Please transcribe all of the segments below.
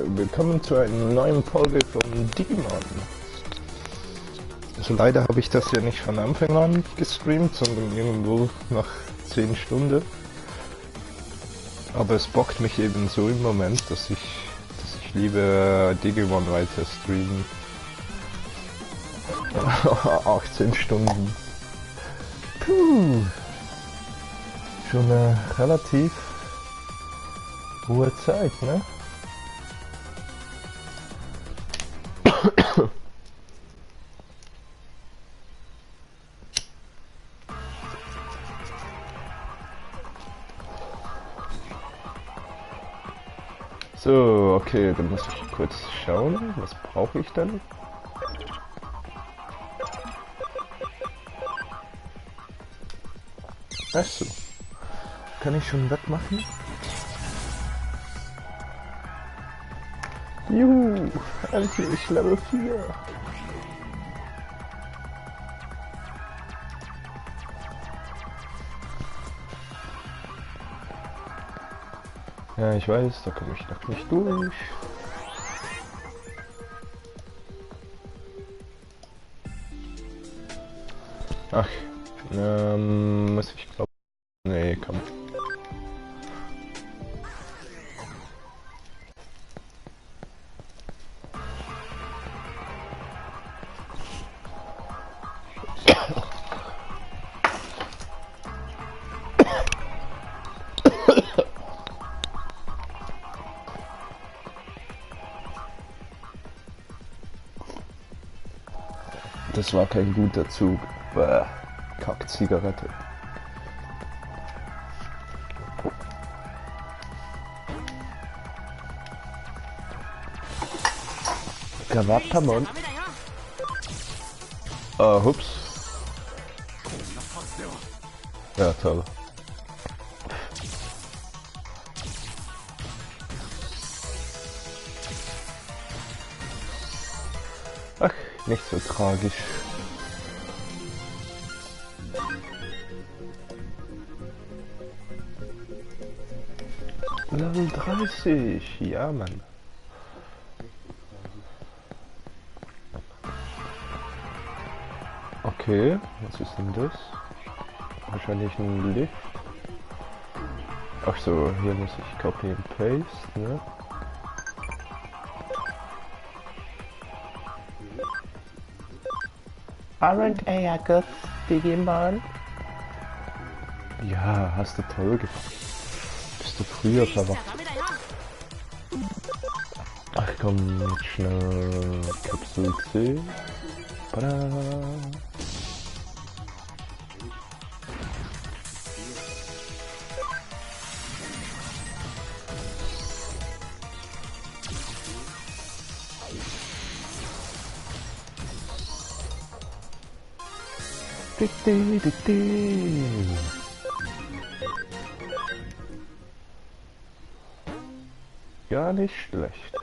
Willkommen zu einer neuen Folge von Digimon. Also leider habe ich das ja nicht von Anfang an gestreamt, sondern irgendwo nach 10 Stunden. Aber es bockt mich eben so im Moment, dass ich lieber Digimon weiter streamen. 18 Stunden. Puh. Schon eine relativ hohe Zeit, ne? So, okay, dann muss ich kurz schauen, was brauche ich denn? Achso, kann ich schon wegmachen? Juhu, endlich Level 4. Ja, ich weiß, da komme ich noch nicht durch. Ach, muss ich glauben. Nee, komm. Das war kein guter Zug. Bäh, Kack-Zigarette. Gravapamon. Hups. Ja, toll. Ach, nicht so tragisch. Level 30, ja Mann. Okay, was ist denn das? Wahrscheinlich ein Lift. Ach so, hier muss ich Copy and Paste, ne? Aren't I a good Digimon? Ja, hast du toll gemacht. Bist du früher verwacht? Ach komm, jetzt schnell Kapsel C. Tada. Gar nicht schlecht.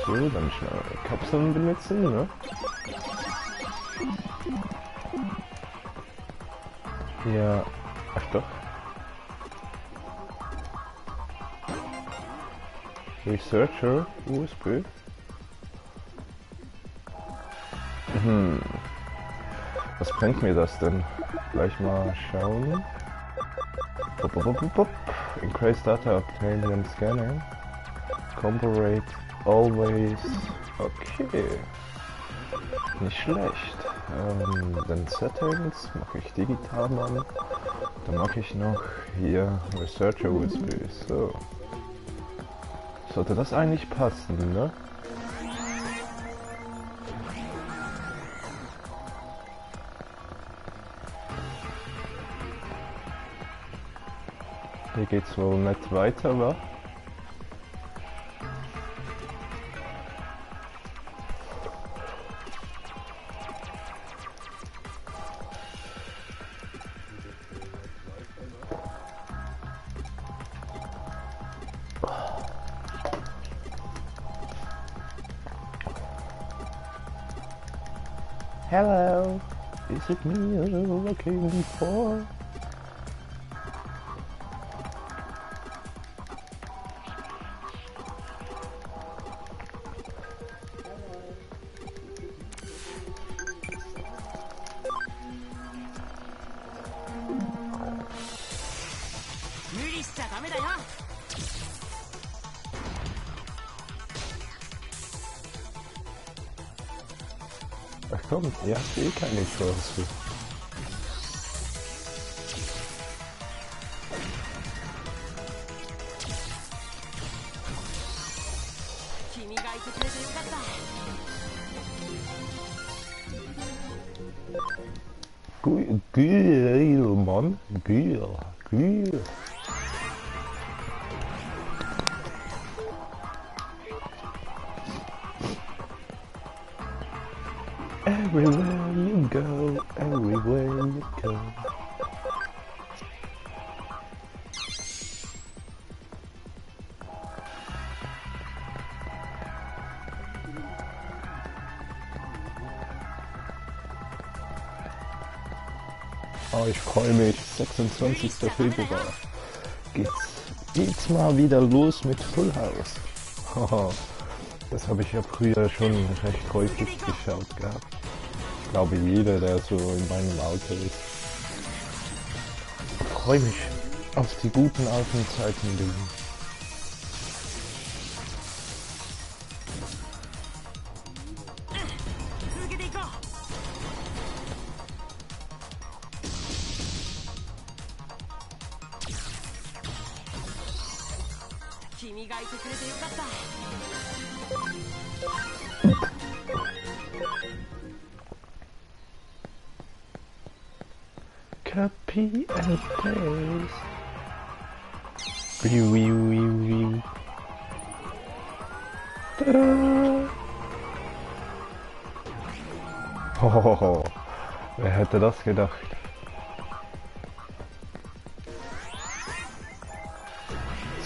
So, dann schnell Kapseln benutzen, ne? Ja, ach doch. Researcher, USB. Was bringt mir das denn? Gleich mal schauen. Increase data obtained when scanning. Combo rate always. Okay. Nicht schlecht. Dann Settings mache ich digital an. Dann mache ich noch hier Researcher USB. So. Sollte das eigentlich passen, ne? Hier geht's wohl nicht weiter, wa? Hello, is it me you're looking for? Ach komm, ihr habt eh keine Chance. 君がいてくれてよかった。 Geil, Mann. Geil. Geil. Everywhere you go, everywhere you go. Oh, ich freue mich. 26. Februar. Geht's mal wieder los mit Full House. Haha. Das habe ich ja früher schon recht häufig geschaut gehabt. Ich glaube jeder, der so in meinem Alter ist. Ich freue mich auf die guten alten Zeiten leben. Copy and paste. Wiu. Tada! Hohoho. Wer hätte das gedacht?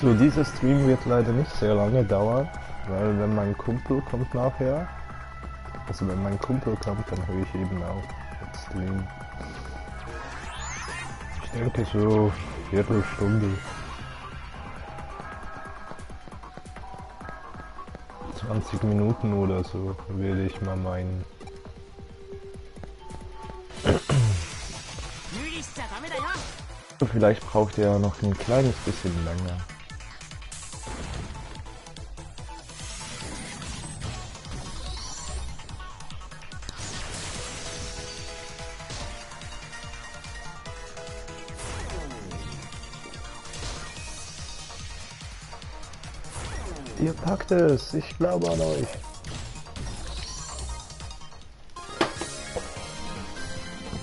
So, dieser Stream wird leider nicht sehr lange dauern, weil wenn mein Kumpel kommt nachher, also wenn mein Kumpel kommt, dann höre ich eben auf mit Stream. Ich denke so Viertelstunde. 20 Minuten oder so würde ich mal meinen. Vielleicht braucht er noch ein kleines bisschen länger. Ihr packt es, ich glaube an euch.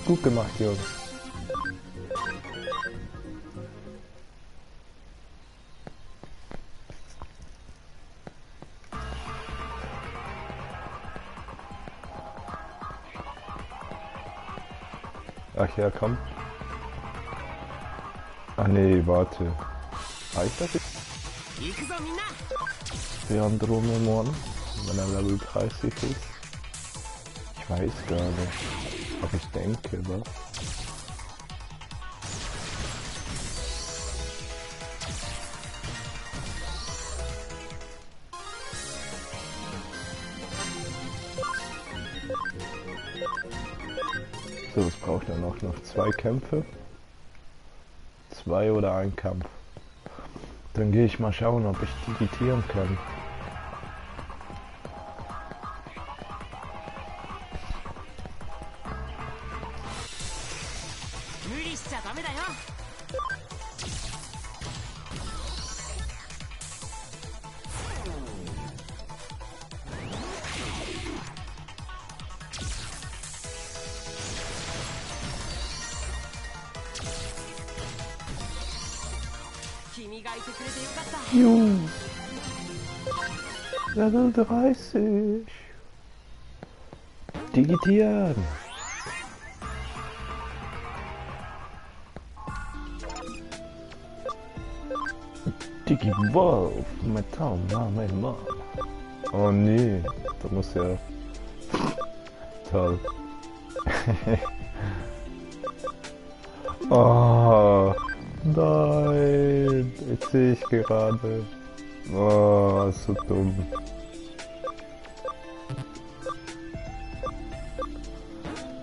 Gut gemacht, Jungs. Ach ja, komm. Ah nee, warte. Reicht das jetzt? Für Andromedon, wenn er Level 30 ist? Ich weiß gar nicht. Aber ich denke, was? So, es braucht dann auch noch 2 Kämpfe. 2 oder ein Kampf. Dann gehe ich mal schauen, ob ich digitieren kann. Level 30. Digitieren. Digi-Wolf. Metall, Mann. Oh nee, da muss ja... Toll. Oh, nein. Jetzt sehe ich gerade. Oh, so dumm.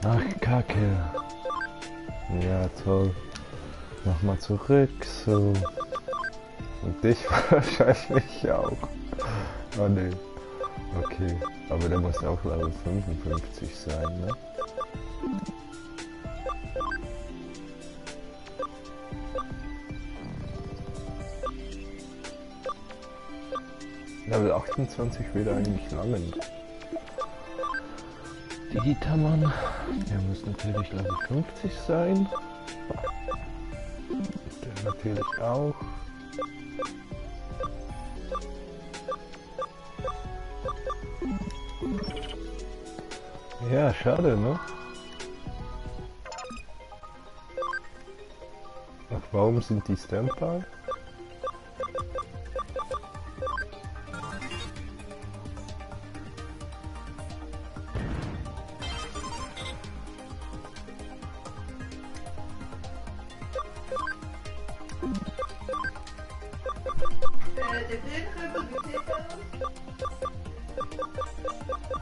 Ach, Kacke. Ja, toll. Nochmal zurück, so. Und dich wahrscheinlich auch. Oh ne. Okay, aber der muss auch Level 55 sein, ne? Level 28 würde eigentlich langen. Digitamann, der muss natürlich Level 50 sein. Der natürlich auch. Ja, schade, ne? Ach, warum sind die Standby?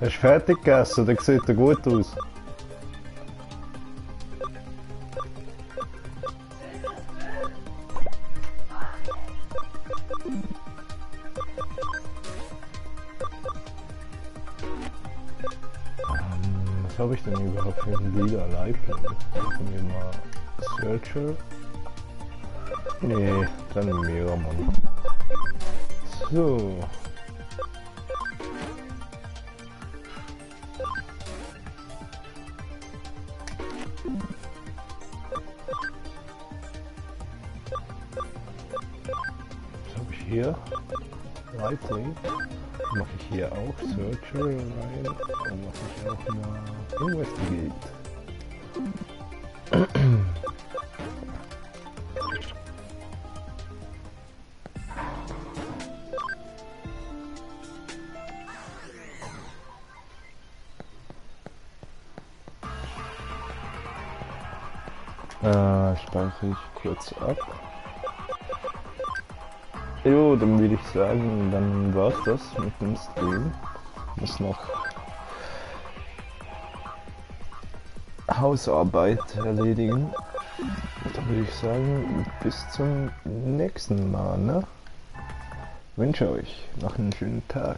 Hast du fertig gegessen? Der sieht ja gut aus. Was habe ich denn überhaupt für einen Leader Lifeline? Machen wir mal Searcher. Nee, dann Megamann. So. Was habe ich hier? Lightly. Mache ich hier auch Searcher rein und mache ich auch mal Investigate. Speichere ich kurz ab. Jo, dann würde ich sagen, dann war's das mit dem Stream. Muss noch Hausarbeit erledigen. Dann würde ich sagen, bis zum nächsten Mal, ne? Wünsche euch noch einen schönen Tag.